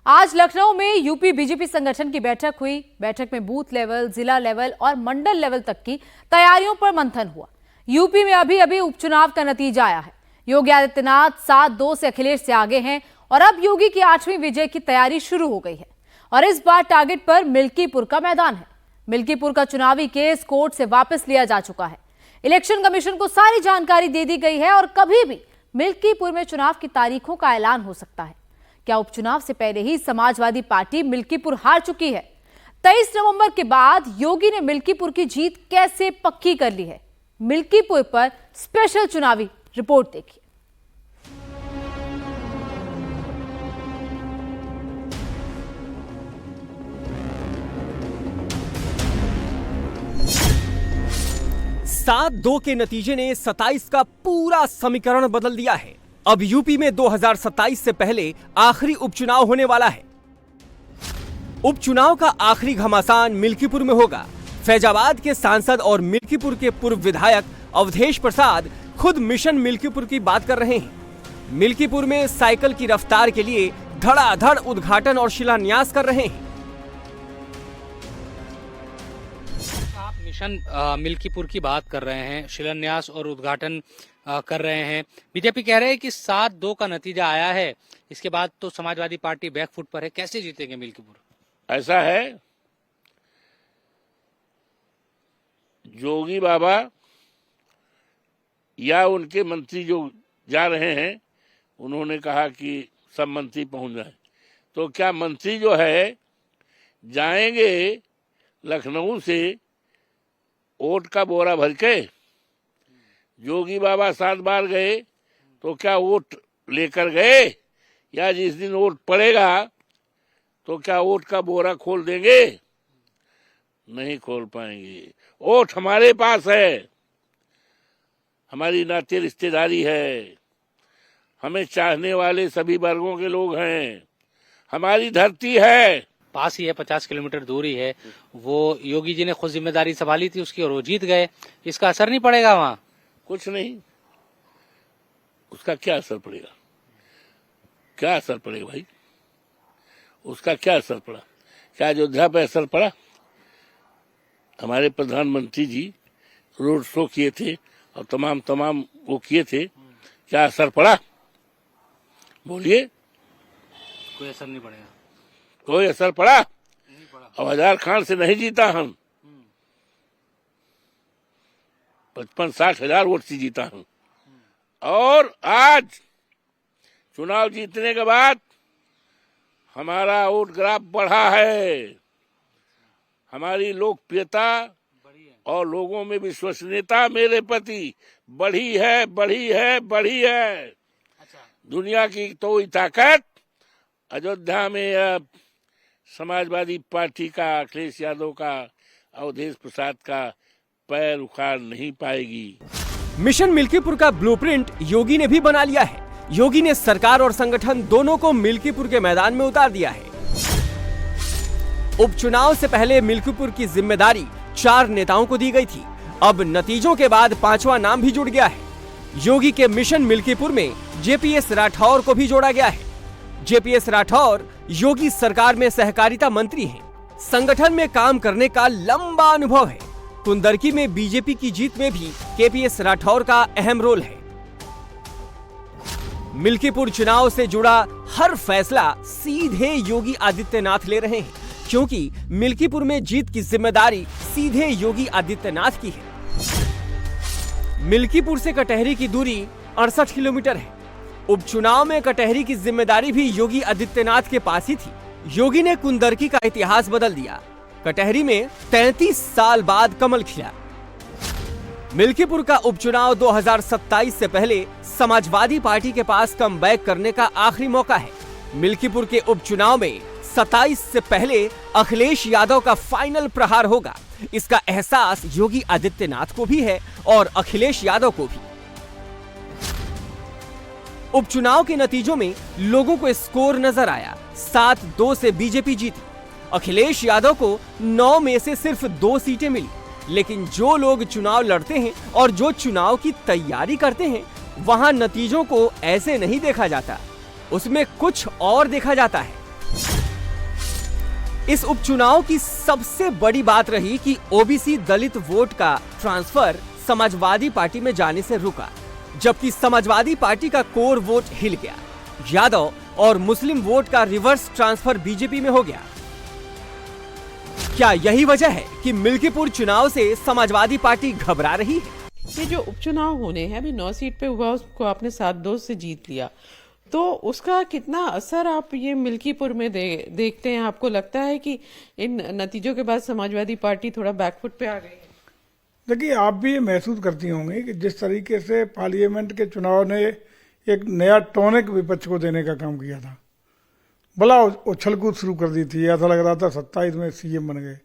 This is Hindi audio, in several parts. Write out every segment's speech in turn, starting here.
आज लखनऊ में यूपी बीजेपी संगठन की बैठक हुई। बैठक में बूथ लेवल, जिला लेवल और मंडल लेवल तक की तैयारियों पर मंथन हुआ। यूपी में अभी अभी उपचुनाव का नतीजा आया है। योगी आदित्यनाथ 7-2 से अखिलेश से आगे हैं और अब योगी की 8वीं विजय की तैयारी शुरू हो गई है और इस बार टारगेट पर मिल्कीपुर का मैदान है। मिल्कीपुर का चुनावी केस कोर्ट से वापस लिया जा चुका है। इलेक्शन कमीशन को सारी जानकारी दे दी गई है और कभी भी मिल्कीपुर में चुनाव की तारीखों का ऐलान हो सकता है। क्या उपचुनाव से पहले ही समाजवादी पार्टी मिल्कीपुर हार चुकी है? 23 नवंबर के बाद योगी ने मिल्कीपुर की जीत कैसे पक्की कर ली है? मिल्कीपुर पर स्पेशल चुनावी रिपोर्ट देखिए। सात 2 के नतीजे ने 27 का पूरा समीकरण बदल दिया है। अब यूपी में 2027 से पहले आखिरी उपचुनाव होने वाला है। उपचुनाव का आखिरी घमासान मिल्कीपुर में होगा। फैजाबाद के सांसद और मिल्कीपुर के पूर्व विधायक अवधेश प्रसाद खुद मिशन मिल्कीपुर की बात कर रहे हैं। मिल्कीपुर में साइकिल की रफ्तार के लिए धड़ाधड़ उद्घाटन और शिलान्यास कर रहे हैं। आप मिशन मिल्कीपुर की बात कर रहे हैं, शिलान्यास और उद्घाटन कर रहे हैं। बीजेपी कह रहे हैं कि 7-2 का नतीजा आया है, इसके बाद तो समाजवादी पार्टी बैकफुट पर है। कैसे जीतेंगे मिल्कीपुर? ऐसा है, योगी बाबा या उनके मंत्री जो जा रहे हैं, उन्होंने कहा कि सब मंत्री पहुंच जाए। तो क्या मंत्री जो है जाएंगे लखनऊ से वोट का बोरा भर के? योगी बाबा 7 बार गए तो क्या वोट लेकर गए? या जिस दिन वोट पड़ेगा तो क्या वोट का बोरा खोल देंगे? नहीं खोल पाएंगे। वोट हमारे पास है, हमारी नाते रिश्तेदारी है, हमें चाहने वाले सभी वर्गों के लोग हैं, हमारी धरती है। पास ही है, 50 किलोमीटर दूरी है। वो योगी जी ने खुद जिम्मेदारी संभाली थी उसकी और वो जीत गए। इसका असर नहीं पड़ेगा वहाँ? कुछ नहीं, उसका क्या असर पड़ेगा? क्या असर पड़ेगा भाई? उसका क्या असर पड़ा? क्या अयोध्या पे असर पड़ा? हमारे प्रधानमंत्री जी रोड शो किए थे और तमाम वो किए थे, क्या असर पड़ा? बोलिए। कोई असर नहीं पड़ेगा। कोई असर पड़ा? नहीं पड़ा। अब 1000 खान से नहीं जीता हम, 55-60 हजार वोट से जीता हूं। और आज चुनाव जीतने के बाद हमारा वोट ग्राफ बढ़ा है, हमारी लोकप्रियता और लोगों में विश्वसनीयता मेरे प्रति बढ़ी है। दुनिया की तो ताकत अयोध्या में अब समाजवादी पार्टी का, अखिलेश यादव का, अवधेश प्रसाद का पैर उखाड़ नहीं पाएगी। मिशन मिल्कीपुर का ब्लूप्रिंट योगी ने भी बना लिया है। योगी ने सरकार और संगठन दोनों को मिल्कीपुर के मैदान में उतार दिया है। उपचुनाव से पहले मिल्कीपुर की जिम्मेदारी 4 नेताओं को दी गई थी। अब नतीजों के बाद 5वां नाम भी जुड़ गया है। योगी के मिशन मिल्कीपुर में जेपीएस राठौर को भी जोड़ा गया है। जेपीएस राठौर योगी सरकार में सहकारिता मंत्री हैं। संगठन में काम करने का लंबा अनुभव है। कुंदरकी में बीजेपी की जीत में भी केपीएस राठौर का अहम रोल है। मिल्कीपुर चुनाव से जुड़ा हर फैसला सीधे योगी आदित्यनाथ ले रहे हैं, क्योंकि मिल्कीपुर में जीत की जिम्मेदारी सीधे योगी आदित्यनाथ की है। मिल्कीपुर से कटहरी की दूरी 68 किलोमीटर है। उपचुनाव में कटहरी की जिम्मेदारी भी योगी आदित्यनाथ के पास ही थी। योगी ने कुंदरकी का इतिहास बदल दिया। कटहरी में 33 साल बाद कमल खिला। मिल्कीपुर का उपचुनाव 2027 से पहले समाजवादी पार्टी के पास कमबैक करने का आखिरी मौका है। मिल्कीपुर के उपचुनाव में 27 से पहले अखिलेश यादव का फाइनल प्रहार होगा। इसका एहसास योगी आदित्यनाथ को भी है और अखिलेश यादव को भी। उपचुनाव के नतीजों में लोगों को स्कोर नजर आया। 7-2 से बीजेपी जीती। अखिलेश यादव को 9 में से सिर्फ 2 सीटें मिली। लेकिन जो लोग चुनाव लड़ते हैं और जो चुनाव की तैयारी करते हैं, वहां नतीजों को ऐसे नहीं देखा जाता, उसमें कुछ और देखा जाता है। इस उपचुनाव की सबसे बड़ी बात रही कि ओबीसी दलित वोट का ट्रांसफर समाजवादी पार्टी में जाने से रुका, जबकि समाजवादी पार्टी का कोर वोट हिल गया। यादव और मुस्लिम वोट का रिवर्स ट्रांसफर बीजेपी में हो गया। क्या यही वजह है कि मिल्कीपुर चुनाव से समाजवादी पार्टी घबरा रही है? ये जो उपचुनाव होने हैं, अभी 9 सीट पे हुआ, उसको आपने 7-2 से जीत लिया, तो उसका कितना असर आप ये मिल्कीपुर में देखते हैं? आपको लगता है कि इन नतीजों के बाद समाजवादी पार्टी थोड़ा बैकफुट पे आ गई है? देखिए, आप भी ये महसूस करती होंगी कि जिस तरीके से पार्लियामेंट के चुनाव ने एक नया टॉनिक विपक्ष को देने का काम किया था, बड़ा उछल कूद शुरू कर दी थी, ऐसा लग रहा था 27 में सीएम बन गए।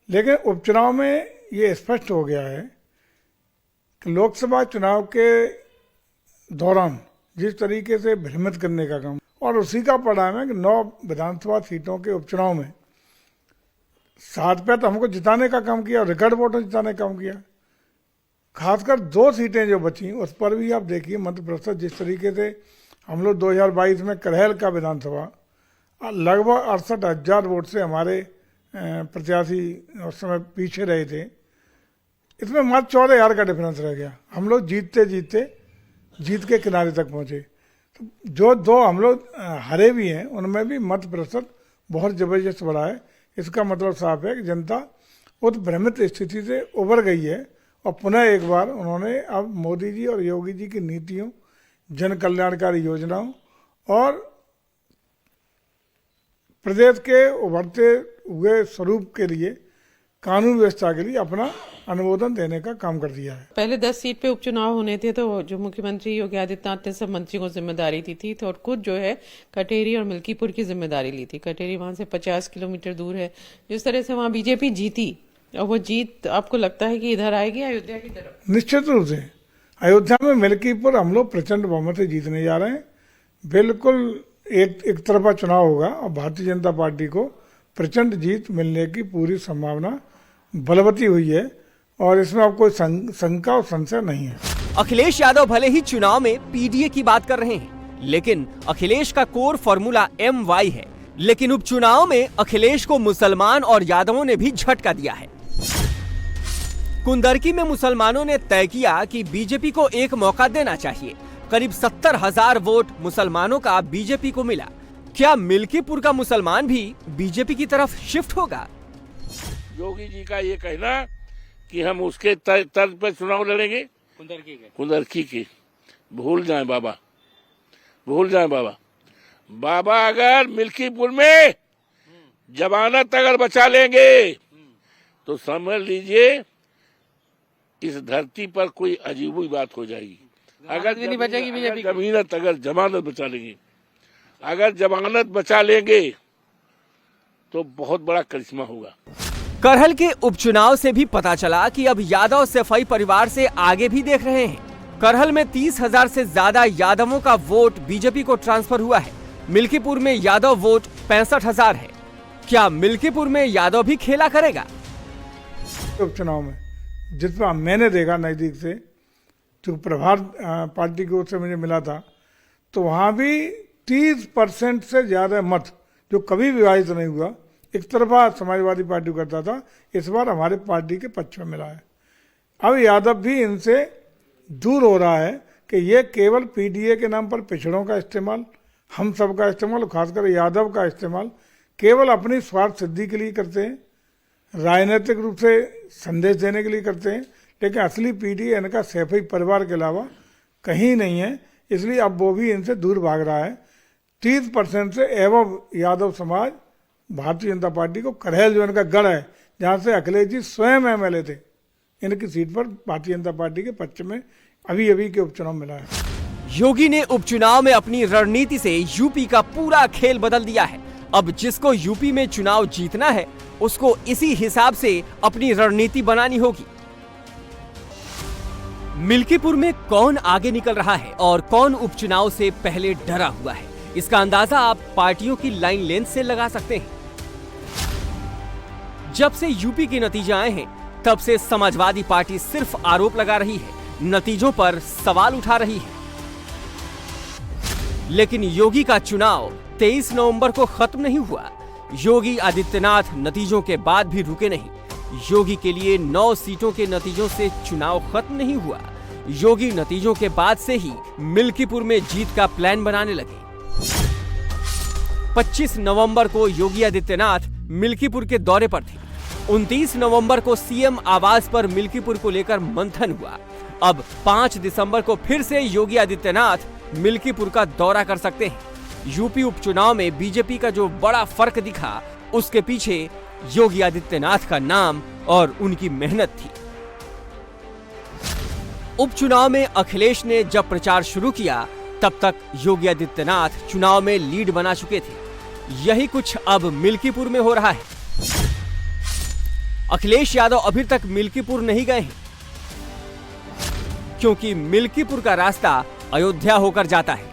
लेकिन उपचुनाव में ये स्पष्ट हो गया है कि लोकसभा चुनाव के दौरान जिस तरीके से भ्रमित करने का काम, और उसी का परिणाम है कि 9 विधानसभा सीटों के उपचुनाव में 7 पे तो हमको जिताने का काम किया, रिकॉर्ड वोटों जिताने का काम किया। खासकर 2 सीटें जो बची उस पर भी आप देखिए मंत्र परिषद, जिस तरीके से हम लोग 2022 में करहल का विधानसभा लगभग 68,000 वोट से हमारे प्रत्याशी उस समय पीछे रहे थे, इसमें मात्र 14,000 का डिफरेंस रह गया। हम लोग जीतते जीतते जीत के किनारे तक पहुंचे। तो जो 2 हम लोग हारे भी हैं, उनमें भी मत प्रतिशत बहुत जबरदस्त बढ़ा है। इसका मतलब साफ है कि जनता उस भ्रमित स्थिति से उबर गई है और पुनः एक बार उन्होंने अब मोदी जी और योगी जी की नीतियों, जन कल्याणकारी योजनाओं और प्रदेश के उभरते हुए स्वरूप के लिए कानून व्यवस्था के लिए अपना अनुमोदन देने का काम कर दिया है। पहले 10 सीट पे उपचुनाव होने थे, तो जो मुख्यमंत्री योगी आदित्यनाथ ने सब मंत्रियों को जिम्मेदारी दी थी, तो और खुद जो है कटेरी और मिल्कीपुर की जिम्मेदारी ली थी। कटेरी वहां से 50 किलोमीटर दूर है। जिस तरह से वहां बीजेपी जीती, और वो जीत आपको लगता है कि इधर आएगी अयोध्या की तरफ? निश्चित रूप से अयोध्या में मिल्कीपुर हम लोग प्रचंड बहुमत से जीतने जा रहे हैं। बिल्कुल एक तरफा चुनाव होगा और भारतीय जनता पार्टी को प्रचंड जीत मिलने की पूरी संभावना बलवती हुई है और इसमें अब कोई शंका और संशय नहीं है। अखिलेश यादव भले ही चुनाव में पीडीए की बात कर रहे हैं, लेकिन अखिलेश का कोर फॉर्मूला MY है। लेकिन उपचुनाव में अखिलेश को मुसलमान और यादवों ने भी झटका दिया है। कुंदरकी में मुसलमानों ने तय किया कि बीजेपी को एक मौका देना चाहिए। करीब 70,000 वोट मुसलमानों का बीजेपी को मिला। क्या मिल्कीपुर का मुसलमान भी बीजेपी की तरफ शिफ्ट होगा? योगी जी का ये कहना कि हम उसके तर्ज पर चुनाव लड़ेंगे, कुंदरकी के, भूल जाएं बाबा, भूल जाएं बाबा। बाबा अगर मिल्कीपुर में जमानत अगर बचा लेंगे तो समझ लीजिए इस धरती पर कोई अजीब ही बात हो जाएगी। अगर जमीनत अगर जमानत बचा लेंगे, अगर जमानत बचा लेंगे तो बहुत बड़ा करिश्मा होगा। करहल के उपचुनाव से भी पता चला कि अब यादव सैफई परिवार से आगे भी देख रहे हैं। करहल में 30,000 से ज्यादा यादवों का वोट बीजेपी को ट्रांसफर हुआ है। मिल्कीपुर में यादव वोट 65,000 है। क्या मिल्कीपुर में यादव भी खेला करेगा? उपचुनाव में जितना मैंने देखा नजदीक से, जो प्रभार पार्टी की ओर से मुझे मिला था, तो वहां भी 30% से ज्यादा मत, जो कभी विभाजित नहीं हुआ, एक तरफा समाजवादी पार्टी करता था, इस बार हमारे पार्टी के पक्ष में मिला है। अब यादव भी इनसे दूर हो रहा है कि ये केवल पीडीए के नाम पर पिछड़ों का इस्तेमाल, हम सब का इस्तेमाल, खासकर यादव का इस्तेमाल केवल अपनी स्वार्थ सिद्धि के लिए करते हैं, राजनीतिक रूप से संदेश देने के लिए करते हैं। लेकिन असली पीडीए इनका सैफई परिवार के अलावा कहीं नहीं है, इसलिए अब वो भी इनसे दूर भाग रहा है। 30% से एवं यादव समाज भारतीय जनता पार्टी को, करहल जो इनका गढ़ है, जहां से अखिलेश जी स्वयं एमएलए थे, इनकी सीट पर भारतीय जनता पार्टी के पक्ष में अभी के उपचुनाव मिला है। योगी ने उपचुनाव में अपनी रणनीति से यूपी का पूरा खेल बदल दिया है। अब जिसको यूपी में चुनाव जीतना है, उसको इसी हिसाब से अपनी रणनीति बनानी होगी। मिल्कीपुर में कौन आगे निकल रहा है और कौन उपचुनाव से पहले डरा हुआ है, इसका अंदाजा आप पार्टियों की लाइन लेंथ से लगा सकते हैं। जब से यूपी के नतीजे आए हैं, तब से समाजवादी पार्टी सिर्फ आरोप लगा रही है, नतीजों पर सवाल उठा रही है। लेकिन योगी का चुनाव 23 नवंबर को खत्म नहीं हुआ। योगी आदित्यनाथ नतीजों के बाद भी रुके नहीं। योगी के लिए 9 सीटों के नतीजों से चुनाव खत्म नहीं हुआ। योगी नतीजों के बाद से ही मिल्कीपुर में जीत का प्लान बनाने लगे। 25 नवंबर को योगी आदित्यनाथ मिल्कीपुर के दौरे पर थे। 29 नवंबर को सीएम आवास पर मिल्कीपुर को लेकर मंथन हुआ। अब 5 दिसंबर को फिर से योगी आदित्यनाथ मिल्कीपुर का दौरा कर सकते हैं। यूपी उपचुनाव में बीजेपी का जो बड़ा फर्क दिखा, उसके पीछे योगी आदित्यनाथ का नाम और उनकी मेहनत थी। उपचुनाव में अखिलेश ने जब प्रचार शुरू किया, तब तक योगी आदित्यनाथ चुनाव में लीड बना चुके थे। यही कुछ अब मिल्कीपुर में हो रहा है। अखिलेश यादव अभी तक मिल्कीपुर नहीं गए हैं, क्योंकि मिल्कीपुर का रास्ता अयोध्या होकर जाता है।